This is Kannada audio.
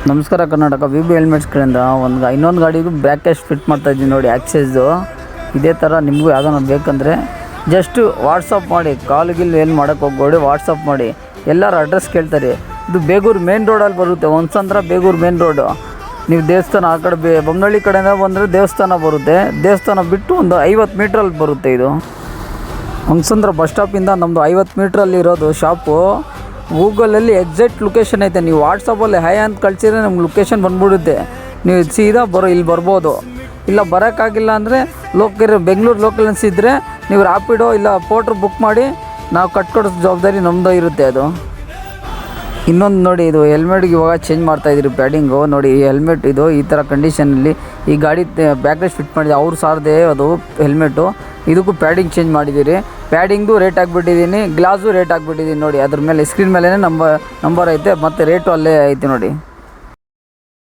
ನಮಸ್ಕಾರ ಕರ್ನಾಟಕ ವಿ.ಬಿ ಹೆಲ್ಮೆಟ್ಸ್ ಕಡೆಯಿಂದ ಇನ್ನೊಂದು ಗಾಡಿಗೂ ಬ್ಯಾಕ್ ಕ್ಯಾಶ್ ಫಿಟ್ ಮಾಡ್ತಾಯಿದ್ದೀನಿ ನೋಡಿ ಆಕ್ಸೈಸ್ದು. ಇದೇ ಥರ ನಿಮಗೂ ಯಾವುದೋ ಬೇಕಂದರೆ ಜಸ್ಟ್ ವಾಟ್ಸಪ್ ಮಾಡಿ, ಕಾಲ್ಗಿಲ್ ಏನು ಮಾಡೋಕ್ಕೆ ಹೋಗ್ಬೇಡಿ, ವಾಟ್ಸಪ್ ಮಾಡಿ. ಎಲ್ಲರೂ ಅಡ್ರೆಸ್ ಕೇಳ್ತಾರೆ. ಇದು ಬೇಗೂರು ಮೇನ್ ರೋಡಲ್ಲಿ ಬರುತ್ತೆ, ಹೊಂಸಂದ್ರ ಬೇಗೂರು ಮೇನ್ ರೋಡು. ನೀವು ದೇವಸ್ಥಾನ ಆ ಕಡೆ ಬೊಮ್ಮನಹಳ್ಳಿ ಕಡೆಯಿಂದ ಬಂದರೆ ದೇವಸ್ಥಾನ ಬರುತ್ತೆ. ದೇವಸ್ಥಾನ ಬಿಟ್ಟು ಒಂದು 50 ಮೀಟ್ರಲ್ಲಿ ಬರುತ್ತೆ. ಇದು ಹೊಂಸಂದ್ರ ಬಸ್ ಸ್ಟಾಪಿಂದ ನಮ್ಮದು 50 ಮೀಟ್ರಲ್ಲಿ ಇರೋದು ಶಾಪು. ಗೂಗಲಲ್ಲಿ ಎಕ್ಸಾಕ್ಟ್ ಲೊಕೇಶನ್ ಐತೆ. ನೀವು ವಾಟ್ಸಪ್ಪಲ್ಲಿ ಹೈ ಅಂತ ಕಳಿಸಿದ್ರೆ ನಮ್ಗೆ ಲೊಕೇಶನ್ ಬಂದ್ಬಿಡುತ್ತೆ. ನೀವು ಸೀದಾ ಇಲ್ಲಿ ಬರ್ಬೋದು. ಇಲ್ಲ ಬರೋಕ್ಕಾಗಿಲ್ಲ ಅಂದರೆ ಬೆಂಗಳೂರು ಲೋಕಲ್ ಇದ್ದರೆ ನೀವು ರ್ಯಾಪಿಡೋ ಇಲ್ಲ ಪೋಟ್ರ್ ಬುಕ್ ಮಾಡಿ ನಾವು ಕಟ್ಕೊಡೋ ಜವಾಬ್ದಾರಿ ನಮ್ಮದು ಇರುತ್ತೆ. ಅದು ಇನ್ನೊಂದು ನೋಡಿ, ಇದು ಹೆಲ್ಮೆಟ್ಗೆ ಇವಾಗ ಚೇಂಜ್ ಮಾಡ್ತಾಯಿದ್ದೀರಿ ಪ್ಯಾಡಿಂಗು. ನೋಡಿ ಈ ಹೆಲ್ಮೆಟ್ ಇದು ಈ ಥರ ಕಂಡೀಷನಲ್ಲಿ ಈ ಗಾಡಿ ಬ್ಯಾಕ್ರೇಜ್ ಫಿಟ್ ಮಾಡಿದೆ ಅವ್ರು ಸಾರದೆ ಅದು ಹೆಲ್ಮೆಟು. ಇದಕ್ಕೂ ಪ್ಯಾಡಿಂಗ್ ಚೇಂಜ್ ಮಾಡಿದ್ದೀರಿ. ಪ್ಯಾಡಿಂಗ್ದು ರೇಟ್ ಆಗಿಬಿಟ್ಟಿದ್ದೀನಿ, ಗ್ಲಾಸು ರೇಟ್ ಆಗಿಬಿಟ್ಟಿದ್ದೀನಿ ನೋಡಿ. ಅದ್ರ ಮೇಲೆ ಸ್ಕ್ರೀನ್ ಮೇಲೇ ನಂಬರ್ ಐತೆ ಮತ್ತು ರೇಟು ಅಲ್ಲೇ ಐತೆ ನೋಡಿ.